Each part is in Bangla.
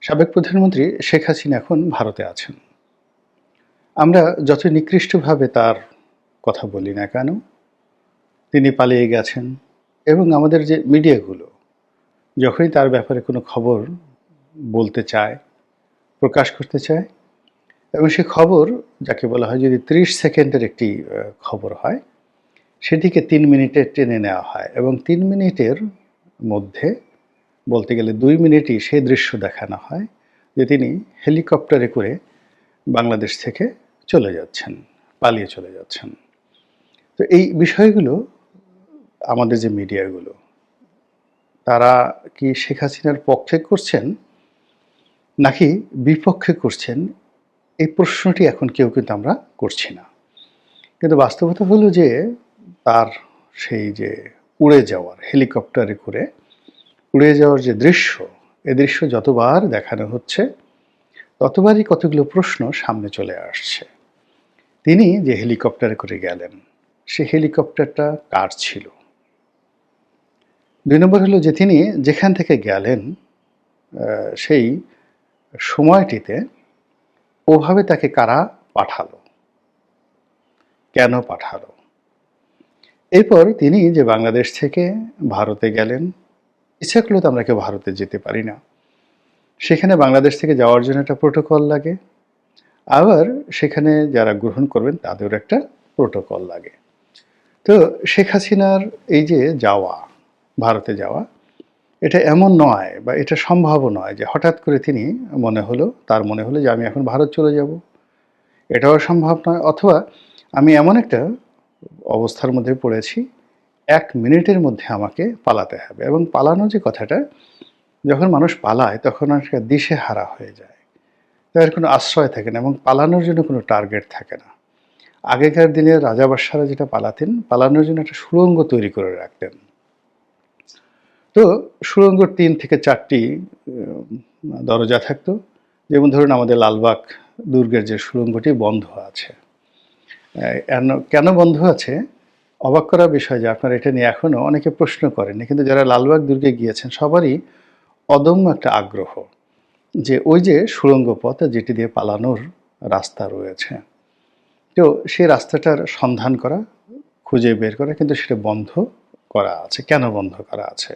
সাবেক প্রধানমন্ত্রী শেখ হাসিনা এখন ভারতে আছেন। আমরা যতই নিকৃষ্টভাবে তার কথা বলি না কেন, তিনি পালিয়ে গেছেন এবং আমাদের যে মিডিয়াগুলো যখনই তার ব্যাপারে কোনো খবর বলতে চায়, প্রকাশ করতে চায় এবং সে খবর যাকে বলা হয় যদি ৩০ সেকেন্ডের একটি খবর হয়, সেটিকে ৩ মিনিটে টেনে নেওয়া হয় এবং ৩ মিনিটের মধ্যে বলতে গেলে ২ মিনিটই সেই দৃশ্য দেখানো হয় যে তিনি হেলিকপ্টারে করে বাংলাদেশ থেকে চলে যাচ্ছেন, পালিয়ে চলে যাচ্ছেন। তো এই বিষয়গুলো আমাদের যে মিডিয়াগুলো, তারা কি শেখ হাসিনার পক্ষে করছেন নাকি বিপক্ষে করছেন? এই প্রশ্নটি এখন কেউ কিন্তু আমরা করছি না। কিন্তু বাস্তবতা হলো যে তার সেই যে উড়ে যাওয়ার, হেলিকপ্টারে করে উড়ে যাওয়ার যে দৃশ্য, এ দৃশ্য যতবার দেখানো হচ্ছে, ততবারই কতগুলো প্রশ্ন সামনে চলে আসছে। তিনি যে হেলিকপ্টারে করে গেলেন, সে হেলিকপ্টারটা কার ছিল? ২ নম্বর হলো যে তিনি যেখান থেকে গেলেন সেই সময়টিতে ওভাবে তাকে কারা পাঠালো? কেন পাঠালো? এরপর তিনি যে বাংলাদেশ থেকে ভারতে গেলেন, ইচ্ছা করলেও তো আমরা কেউ ভারতে যেতে পারি না। সেখানে বাংলাদেশ থেকে যাওয়ার জন্য একটা প্রোটোকল লাগে। আবার সেখানে যারা গ্রহণ করবেন তাদেরও একটা প্রোটোকল লাগে। তো শেখ হাসিনার এই যে যাওয়া, ভারতে যাওয়া, এটা এমন নয় বা এটা সম্ভবও নয় যে হঠাৎ করে তিনি তার মনে হলো যে আমি এখন ভারত চলে যাব। এটাও সম্ভব নয়, অথবা আমি এমন একটা অবস্থার মধ্যে পড়েছি, ১ মিনিটের মধ্যে আমাকে পালাতে হবে এবং পালানো যে কথাটা, যখন মানুষ পালায় তখন একটা দিশেহারা হয়ে যায়। তার কোনো আশ্রয় থাকে না এবং পালানোর জন্য কোনো টার্গেট থাকে না। আগেকার দিনে রাজা বাদশাহরা যেটা পালাতেন, পালানোর জন্য একটা সুড়ঙ্গ তৈরি করে রাখতেন। তো সুড়ঙ্গর ৩ থেকে ৪টি দরজা থাকতো। যেমন ধরুন আমাদের লালবাগ দুর্গের যে সুড়ঙ্গটি বন্ধ আছে। কেন বন্ধ আছে? অবাক করার বিষয় যে আপনারা এটা নিয়ে এখনও অনেকে প্রশ্ন করেননি। কিন্তু যারা লালবাগ দুর্গে গিয়েছেন সবারই অদম্য একটা আগ্রহ যে ওই যে সুড়ঙ্গ পথ যেটি দিয়ে পালানোর রাস্তা রয়েছে। তো সেই রাস্তাটার সন্ধান করা, খুঁজে বের করা, কিন্তু সেটা বন্ধ করা আছে। কেন বন্ধ করা আছে?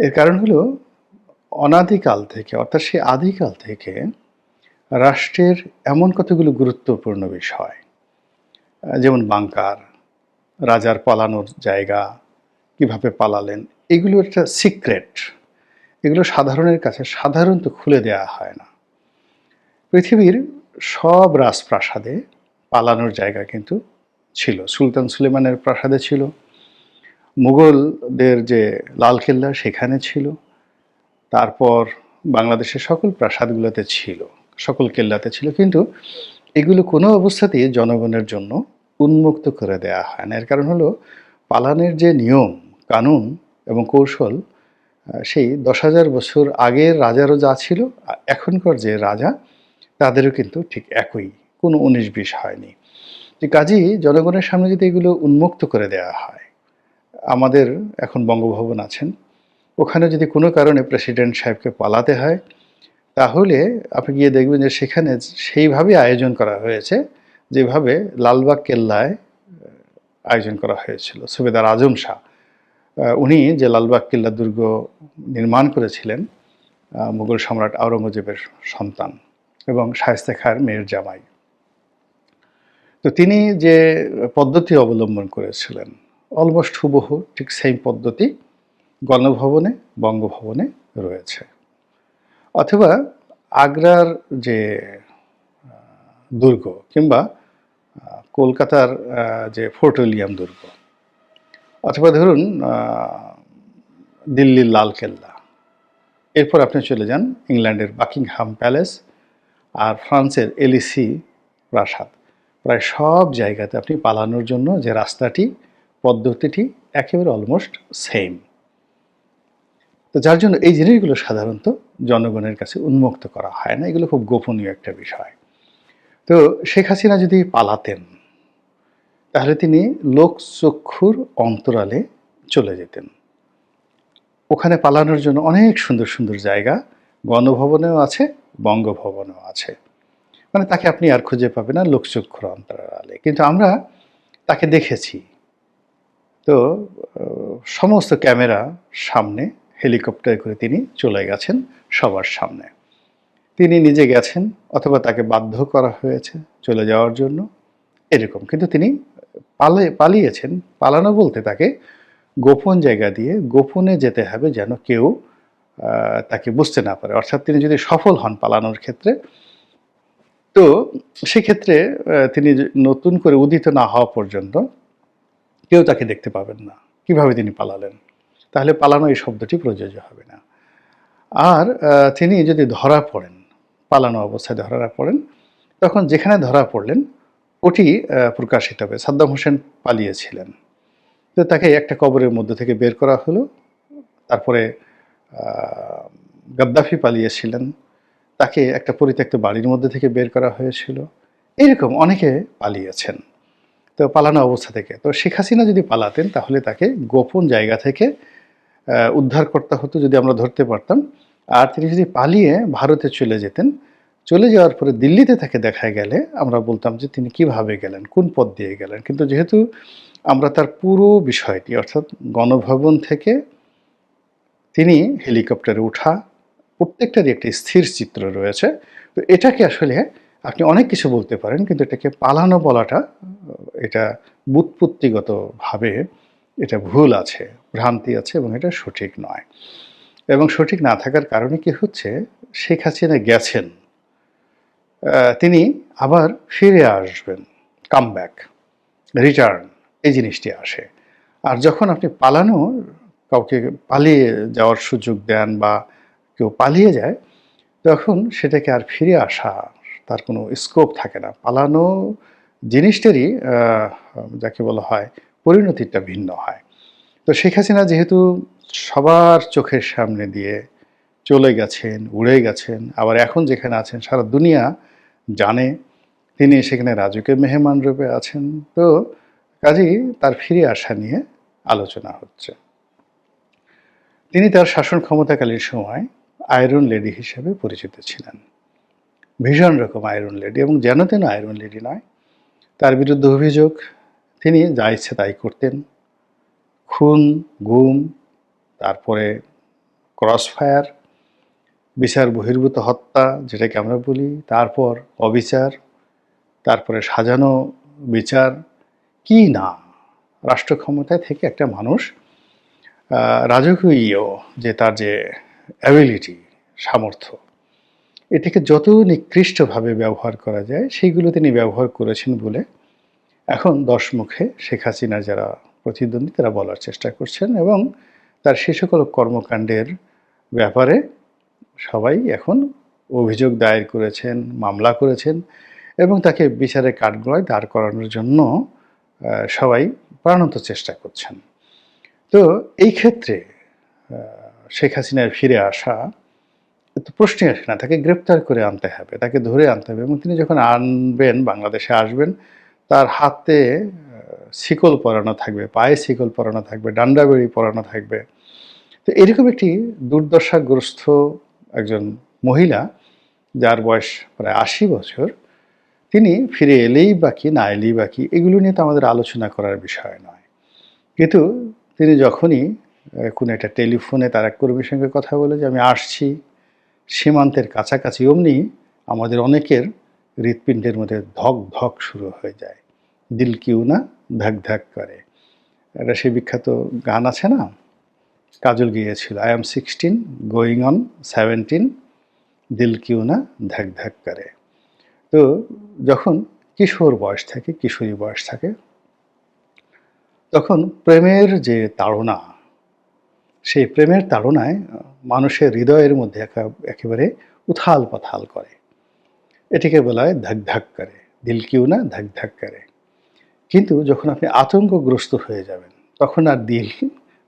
এর কারণ হলো অনাদিকাল থেকে, অর্থাৎ সেই আদিকাল থেকে রাষ্ট্রের এমন কতগুলো গুরুত্বপূর্ণ বিষয়, যেমন বাংকার, রাজার পালানোর জায়গা, কিভাবে পালালেন, এগুলো একটা সিক্রেট। এগুলো সাধারণের কাছে সাধারণত খুলে দেওয়া হয় না। পৃথিবীর সব রাজপ্রাসাদে পালানোর জায়গা কিন্তু ছিল। সুলতান সুলেমানের প্রাসাদে ছিল, মুঘলদের যে লালকেল্লা সেখানে ছিল, তারপর বাংলাদেশের সকল প্রাসাদগুলোতে ছিল, সকল কেল্লাতে ছিল। কিন্তু এগুলো কোনো অবস্থাতেই জনগণের জন্য উন্মুক্ত করে দেয়া হয় না। এর কারণ হলো পালানের যে নিয়ম, কানুন এবং কৌশল, সেই ১০,০০০ বছর আগের রাজারও যা ছিল, এখনকার যে রাজা তাদেরও কিন্তু ঠিক একই, কোনো ১৯-২০ হয়নি। যে কাজেই জনগণের সামনে যদি এগুলো উন্মুক্ত করে দেওয়া হয়, আমাদের এখন বঙ্গভবন আছেন, ওখানে যদি কোনো কারণে প্রেসিডেন্ট সাহেবকে পালাতে হয়, তাহলে আপনি গিয়ে দেখবেন যে সেখানে সেইভাবে আয়োজন করা হয়েছে যেভাবে লালবাগ কেল্লায় আয়োজন করা হয়েছিল। সুবেদার আজম শাহ, উনি যে লালবাগ কেল্লা দুর্গ নির্মাণ করেছিলেন, মুঘল সম্রাট আওরঙ্গজেবের সন্তান এবং শায়েস্তা খাঁর মেয়ের জামাই। তো তিনি যে পদ্ধতি অবলম্বন করেছিলেন, অলমোস্ট হুবহু ঠিক সেম পদ্ধতি গণভবনে, বঙ্গভবনে রয়েছে। অথবা আগ্রার যে দুর্গ, কিংবা কলকাতার যে ফোর্ট উইলিয়াম দুর্গ, অথবা ধরুন দিল্লির লালকেল্লা, এরপর আপনি চলে যান ইংল্যান্ডের বাকিংহাম প্যালেস আর ফ্রান্সের এলিসি প্রাসাদ। প্রায় সব জায়গাতে আপনি পালানোর জন্য যে রাস্তাটি, পদ্ধতিটি একেবারে অলমোস্ট সেম। তো যার জন্য এই জিনিসগুলো সাধারণত জনগণের কাছে উন্মুক্ত করা হয় না, এগুলো খুব গোপনীয় একটা বিষয়। তো শেখ হাসিনা যদি পালাতেন, তাহলে তিনি লোকচক্ষুর অন্তরালে চলে যেতেন। ওখানে পালানোর জন্য অনেক সুন্দর সুন্দর জায়গা গণভবনেও আছে, বঙ্গভবনেও আছে। মানে তাকে আপনি আর খুঁজে পাবেন না লোকচক্ষুর অন্তরালে। কিন্তু আমরা তাকে দেখেছি। তো সমস্ত ক্যামেরা সামনে হেলিকপ্টারে করে তিনি চলে গেছেন সবার সামনে। তিনি নিজে গেছেন অথবা তাকে বাধ্য করা হয়েছে চলে যাওয়ার জন্য, এরকম। কিন্তু তিনি পালিয়েছেন। পালানো বলতে তাকে গোপন জায়গা দিয়ে গোপনে যেতে হবে যেন কেউ তাকে বুঝতে না পারে। অর্থাৎ তিনি যদি সফল হন পালানোর ক্ষেত্রে, তো সেক্ষেত্রে তিনি নতুন করে উদিত না হওয়া পর্যন্ত কেউ তাকে দেখতে পাবেন না। কিভাবে তিনি পালালেন? তাহলে পালানো এই শব্দটি প্রযোজ্য হবে না। আর তিনি যদি ধরা পড়েন, পালানো অবস্থায় ধরা পড়েন, তখন যেখানে ধরা পড়লেন ওটি প্রকাশিত হবে। সাদ্দাম হোসেন পালিয়েছিলেন। তো তাকে একটা কবরের মধ্য থেকে বের করা হলো। তারপরে গাদ্দাফি পালিয়েছিলেন। তাকে একটা পরিত্যক্ত বাড়ির মধ্যে থেকে বের করা হয়েছিল। এরকম অনেকে পালিয়েছেন। তো পালানো অবস্থা থেকে। তো শেখ হাসিনা যদি পালাতেন তাহলে তাকে গোপন জায়গা থেকে উদ্ধার করতে হতো যদি আমরা ধরতে পারতাম। আর তিনি যদি পালিয়ে ভারতে চলে যেতেন, চলে যাওয়ার পরে দিল্লিতে তাকে দেখা গেলে আমরা বলতাম যে তিনি কিভাবে গেলেন, কোন পথ দিয়ে গেলেন। কিন্তু যেহেতু আমরা তার পুরো বিষয়টি অর্থাৎ গণভবন থেকে তিনি হেলিকপ্টারে ওঠা প্রত্যেকটারই একটি স্থির চিত্র রয়েছে। তো এটাকে আসলে আপনি অনেক কিছু বলতে পারেন, কিন্তু এটাকে পালানো বলাটা এটা ব্যুৎপত্তিগতভাবে এটা ভুল আছে, ভ্রান্তি আছে এবং এটা সঠিক নয়। এবং সঠিক না থাকার কারণে কি হচ্ছে, শেখ হাসিনা গেছেন, তিনি আবার ফিরে আসবেন, কাম ব্যাক, রিটার্ন, এই জিনিসটি আসে। আর যখন আপনি কাউকে পালিয়ে যাওয়ার সুযোগ দেন বা কেউ পালিয়ে যায়, তখন সেটাকে আর ফিরে আসা তার কোনো স্কোপ থাকে না। পালানো জিনিসটারই যাকে বলা হয় পরিণতিটা ভিন্ন হয়। তো শেখ হাসিনা যেহেতু সবার চোখের সামনে দিয়ে চলে গেছেন, উড়ে গেছেন, আবার এখন যেখানে আছেন সারা দুনিয়া জানে তিনি সেখানে রাজকীয় মেহমান রূপে আছেন। তো কাজেই তার ফিরে আসা নিয়ে আলোচনা হচ্ছে। তিনি তার শাসন ক্ষমতাকালীন সময় আয়রন লেডি হিসেবে পরিচিত ছিলেন। ভীষণ রকম আয়রন লেডি, এবং যেন তেন আয়রন লেডি নয়। তার বিরুদ্ধে অভিযোগ তিনি যা ইচ্ছে তাই করতেন। খুন, গুম, তারপরে ক্রসফায়ার, বিচার বহির্ভূত হত্যা যেটাকে আমরা বলি, তারপর অবিচার, তারপরে সাজানো বিচার, কি না। রাষ্ট্র ক্ষমতায় থেকে একটা মানুষ রাজকীয় যে তার যে অ্যাবিলিটি, সামর্থ্য, এটিকে যত নিকৃষ্টভাবে ব্যবহার করা যায় সেইগুলো তিনি ব্যবহার করেছেন বলে এখন দশমুখে শেখ হাসিনা যারা প্রতিদ্বন্দ্বী তারা বলার চেষ্টা করছেন, এবং তার সে সকল কর্মকাণ্ডের ব্যাপারে সবাই এখন অভিযোগ দায়ের করেছেন, মামলা করেছেন, এবং তাকে বিচারের কাঠগড়ায় দাঁড় করানোর জন্য সবাই প্রাণান্ত চেষ্টা করছেন। তো এই ক্ষেত্রে শেখ হাসিনার ফিরে আসা তো প্রশ্নই আসে না। তাকে গ্রেপ্তার করে আনতে হবে, তাকে ধরে আনতে হবে, এবং তিনি যখন আনবেন, বাংলাদেশে আসবেন, তার হাতে শিকল পরানো থাকবে, পায়ে শিকল পরানো থাকবে, ডান্ডা বেড়ি পরানো থাকবে। তো এরকম একটি দুর্দশাগ্রস্ত একজন মহিলা, যার বয়স প্রায় ৮০ বছর, তিনি ফিরে এলেই বা কি, না এলেই বা কি, এগুলো নিয়ে তো আমাদের আলোচনা করার বিষয় নয়। কিন্তু তিনি যখনই কোনো একটা টেলিফোনে তার এক কর্মীর সঙ্গে কথা বলে যে আমি আসছি সীমান্তের কাছাকাছি, অমনি আমাদের অনেকের হৃৎপিণ্ডের মধ্যে ধক ধক শুরু হয়ে যায়, দিল কিউ না ধাক ধাক করে। এটা সেই বিখ্যাত গান আছে না, কাজল গিয়েছিল, আই এম 16 গোয়িং অন 17, দিল কিউ না ধাক ধাক করে। তো যখন কিশোর বয়স থাকে, কিশোরী বয়স থাকে, তখন প্রেমের যে তাড়না, সেই প্রেমের তাড়নায় মানুষের হৃদয়ের মধ্যে একেবারে উথাল পাথাল করে। এটিকে বলা হয় ধাক ধাক করে, দিল কিউ না ধাক ধাক করে। কিন্তু যখন আপনি আতঙ্কগ্রস্ত হয়ে যাবেন, তখন আর দিল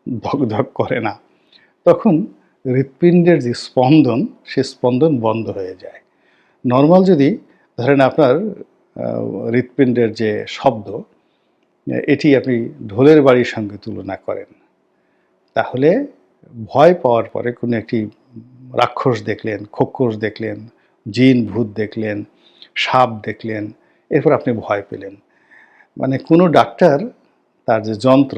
ধক ধক করে না, তখন হৃৎপিণ্ডের যে স্পন্দন, সে স্পন্দন বন্ধ হয়ে যায়। নর্মাল যদি ধরেন আপনার হৃৎপিণ্ডের যে শব্দ, এটি আপনি ঢোলের বাড়ির সঙ্গে তুলনা করেন, তাহলে ভয় পাওয়ার পরে কোনো একটি রাক্ষস দেখলেন, খোক্কস দেখলেন, জিন ভূত দেখলেন, সাপ দেখলেন, এরপর আপনি ভয় পেলেন। মানে কোনো ডাক্তার তার যে যন্ত্র,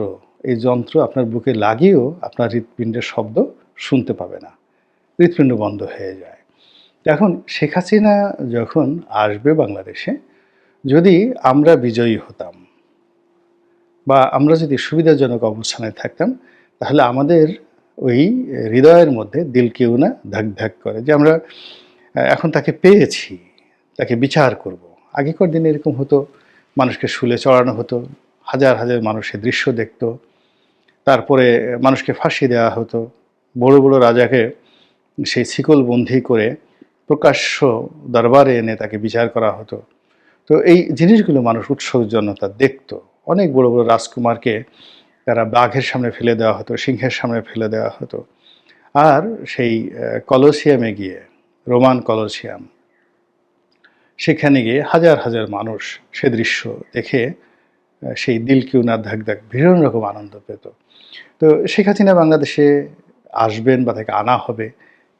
এই যন্ত্র আপনার বুকে লাগিয়েও আপনার হৃৎপিণ্ডের শব্দ শুনতে পাবে না। হৃৎপিণ্ড বন্ধ হয়ে যায়। এখন শেখ হাসিনা যখন আসবে বাংলাদেশে, যদি আমরা বিজয়ী হতাম বা আমরা যদি সুবিধাজনক অবস্থানে থাকতাম, তাহলে আমাদের ওই হৃদয়ের মধ্যে দিল কেউ না ধাক ধাক করে যে আমরা এখন তাকে পেয়েছি, তাকে বিচার করব। আগেকার দিনে এরকম হতো, মানুষকে শুলে চড়ানো হতো, হাজার হাজার মানুষের দৃশ্য দেখতো, তারপরে মানুষকে ফাঁসি দেওয়া হতো, বড় বড় রাজাকে সেই শিকলবন্দি করে প্রকাশ্য দরবারে এনে তাকে বিচার করা হতো। তো এই জিনিসগুলো মানুষ উৎসুকজনতা দেখতো। অনেক বড় বড় রাজকুমারকে তারা বাঘের সামনে ফেলে দেওয়া হতো, সিংহের সামনে ফেলে দেওয়া হতো। আর সেই কলোসিয়ামে গিয়ে, রোমান কলোসিয়াম, সেখানে গিয়ে হাজার হাজার মানুষ সে দৃশ্য দেখে সেই দিল কিউ না ধাক ধাক ভীষণ রকম আনন্দ পেত। তো শেখ হাসিনা বাংলাদেশে আসবেন বা তাকে আনা হবে,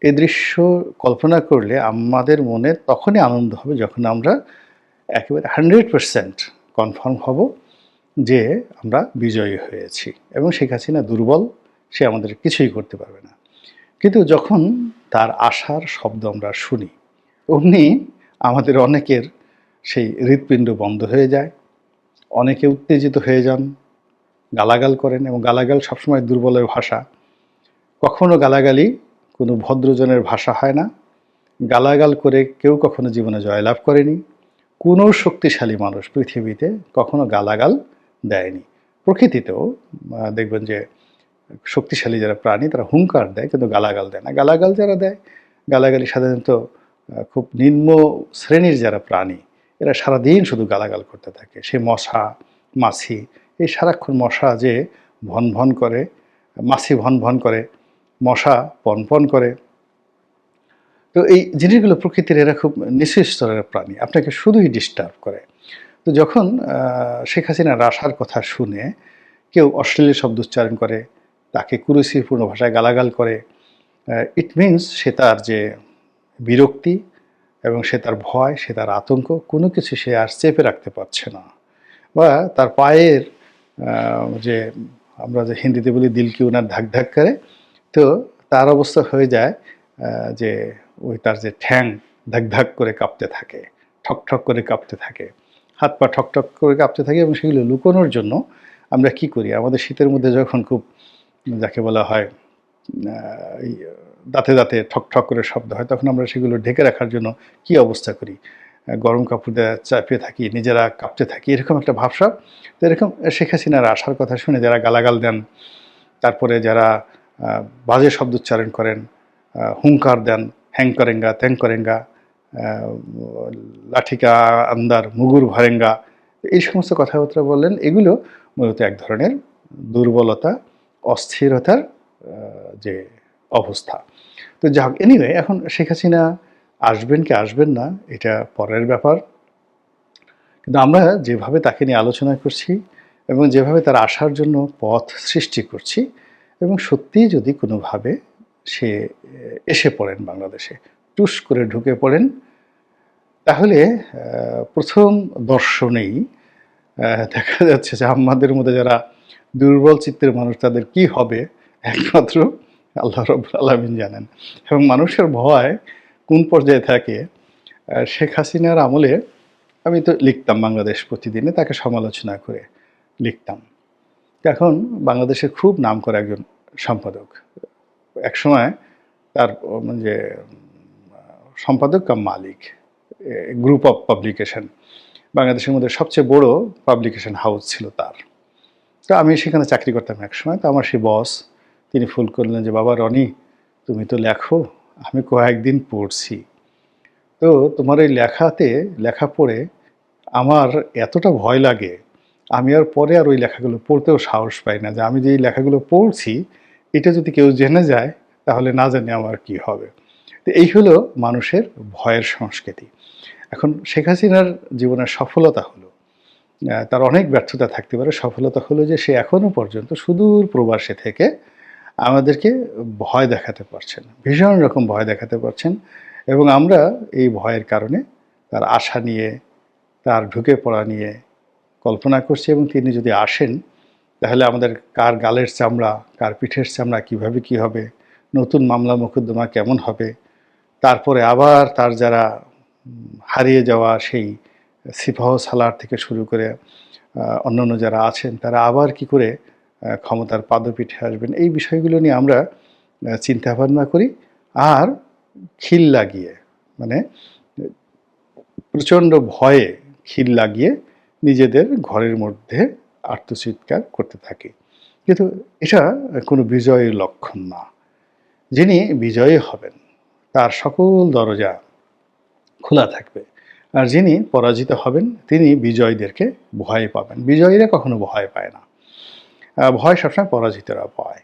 এই দৃশ্য কল্পনা করলে আমাদের মনে তখনই আনন্দ হবে যখন আমরা একেবারে 100% কনফার্ম হব যে আমরা বিজয়ী হয়েছি এবং শেখ হাসিনা দুর্বল, সে আমাদের কিছুই করতে পারবে না। কিন্তু যখন তার আসার শব্দ আমরা শুনি, অমনি আমাদের অনেকের সেই হৃৎপিণ্ড বন্ধ হয়ে যায়, অনেকে উত্তেজিত হয়ে যান, গালাগাল করেন, এবং গালাগাল সবসময় দুর্বলের ভাষা। কখনো গালাগালি কোনো ভদ্রজনের ভাষা হয় না। গালাগাল করে কেউ কখনো জীবনে জয়লাভ করেনি। কোনো শক্তিশালী মানুষ পৃথিবীতে কখনো গালাগাল দেয়নি। প্রকৃতিতেও দেখবেন যে শক্তিশালী যারা প্রাণী তারা হুঙ্কার দেয়, কিন্তু গালাগাল দেয় না। গালাগাল যারা দেয়, গালাগালি সাধারণত খুব নিম্ন শ্রেণীর যারা প্রাণী, এরা সারাদিন শুধু গালাগাল করতে থাকে। সে মশা, মাছি, এই সারাক্ষণ মশা যে ভন ভন করে, মাছি ভন ভন করে, মশা পন পন করে। তো এই জিনিসগুলো প্রকৃতির, এরা খুব নিচু স্তরের প্রাণী, আপনাকে শুধুই ডিস্টার্ব করে। তো যখন শেখ হাসিনার আসার কথা শুনে কেউ অশ্লীল শব্দ উচ্চারণ করে, তাকে কুরুচিপূর্ণ ভাষায় গালাগাল করে, ইট মিনস সে তার যে বিরক্তি এবং সে তার ভয়, সে তার আতঙ্ক, কোনো কিছু সে আর চেপে রাখতে পারছে না। বা তার পায়ের যে আমরা যে হিন্দিতে বলি দিল কি ওনার ধাক ধাক করে, তো তার অবস্থা হয়ে যায় যে ওই তার যে ঠ্যাং ধাক ধাক করে কাঁপতে থাকে, ঠক ঠক করে কাঁপতে থাকে, হাত পা ঠক ঠক করে কাঁপতে থাকে। এবং সেগুলো লুকোনোর জন্য আমরা কি করি, আমাদের শীতের মধ্যে যখন খুব, যাকে বলা হয় এই দাঁতে দাঁতে ঠক ঠক করে শব্দ হয়, তখন আমরা সেগুলো ঢেকে রাখার জন্য কি অবস্থা করি, গরম কাপড় দিয়ে চাপিয়ে থাকি, নিজেরা কাঁপতে থাকি, এরকম একটা ভাবসাব। তো এরকম শেখ হাসিনার আসার কথা শুনে যারা গালাগাল দেন, তারপরে যারা বাজে শব্দ উচ্চারণ করেন, হুঙ্কার দেন, হ্যাং করেঙ্গা, ত্যাং করেঙ্গা, লাঠিকা আন্দার, মুগুর ভরেঙ্গা, এই সমস্ত কথাবার্তা বললেন, এগুলো মূলত এক ধরনের দুর্বলতা, অস্থিরতার যে অবস্থা। তো যাক, এনিওয়ে, এখন শেখ হাসিনা আসবেন কি আসবেন না এটা পরের ব্যাপার। কিন্তু আমরা যেভাবে তাকে নিয়ে আলোচনা করছি এবং যেভাবে তার আসার জন্য পথ সৃষ্টি করছি, এবং সত্যিই যদি কোনোভাবে সে এসে পড়েন বাংলাদেশে, টুস করে ঢুকে পড়েন, তাহলে প্রথম দর্শনেই দেখা যাচ্ছে যে আমাদের মধ্যে যারা দুর্বল চিত্তের মানুষ, তাদের কি হবে একমাত্র আল্লাহ রাব্বুল আলামিন জানেন। এবং মানুষের ভয় কোন পর্যায়ে থাকে, শেখ হাসিনার আমলে আমি তো লিখতাম বাংলাদেশ প্রতিদিনে, তাকে সমালোচনা করে লিখতাম। এখন বাংলাদেশের খুব নামকরা একজন সম্পাদক, একসময় তার যে সম্পাদক কাম মালিক, গ্রুপ অফ পাবলিকেশন, বাংলাদেশের মধ্যে সবচেয়ে বড় পাবলিকেশন হাউস ছিল তার। তো আমি সেখানে চাকরি করতাম একসময়। তো আমার সেই বস, তিনি ফোন করলেন যে, বাবা রনি, তুমি তো লেখো, আমি কয়েকদিন পড়ছি, তো তোমার এই লেখা পড়ে আমার এতটা ভয় লাগে, আমি আর পরে আর ওই লেখাগুলো পড়তেও সাহস পাই না, যে আমি যে এই লেখাগুলো পড়ছি এটা যদি কেউ জেনে যায় তাহলে না জানি আমার কি হবে। তো এই হলো মানুষের ভয়ের সংস্কৃতি। এখন শেখ হাসিনার জীবনের সফলতা হলো, তার অনেক ব্যর্থতা থাকতে পারে, সফলতা হলো যে সে এখনও পর্যন্ত সুদূর প্রবাসে থেকে আমাদেরকে ভয় দেখাতে পারছেন, ভীষণ রকম ভয় দেখাতে পারছেন, এবং আমরা এই ভয়ের কারণে তার আশা নিয়ে, তার ঢুকে পড়া নিয়ে কল্পনা করছি, এবং তিনি যদি আসেন তাহলে আমাদের কার গালের চামড়া, কার পিঠের চামড়া কীভাবে কী হবে, নতুন মামলা মোকদ্দমা কেমন হবে, তারপরে আবার তার যারা হারিয়ে যাওয়া সেই সিপাহ সালার থেকে শুরু করে অন্যান্য যারা আছেন তারা আবার কি করে ক্ষমতার পাদপীঠে আসবেন, এই বিষয়গুলো নিয়ে আমরা চিন্তা ভাবনা করি। আর খিল লাগিয়ে, মানে প্রচণ্ড ভয়ে খিল লাগিয়ে নিজেদের ঘরের মধ্যে আর্তচিৎকার করতে থাকি। কিন্তু এটা কোনো বিজয়ের লক্ষণ না। যিনি বিজয়ী হবেন তার সকল দরজা খোলা থাকবে, আর যিনি পরাজিত হবেন তিনি বিজয়ীদেরকে ভয় পাবেন। বিজয়ীরা কখনো ভয় পায় না, ভয় সবসময় পরাজিতরা পায়।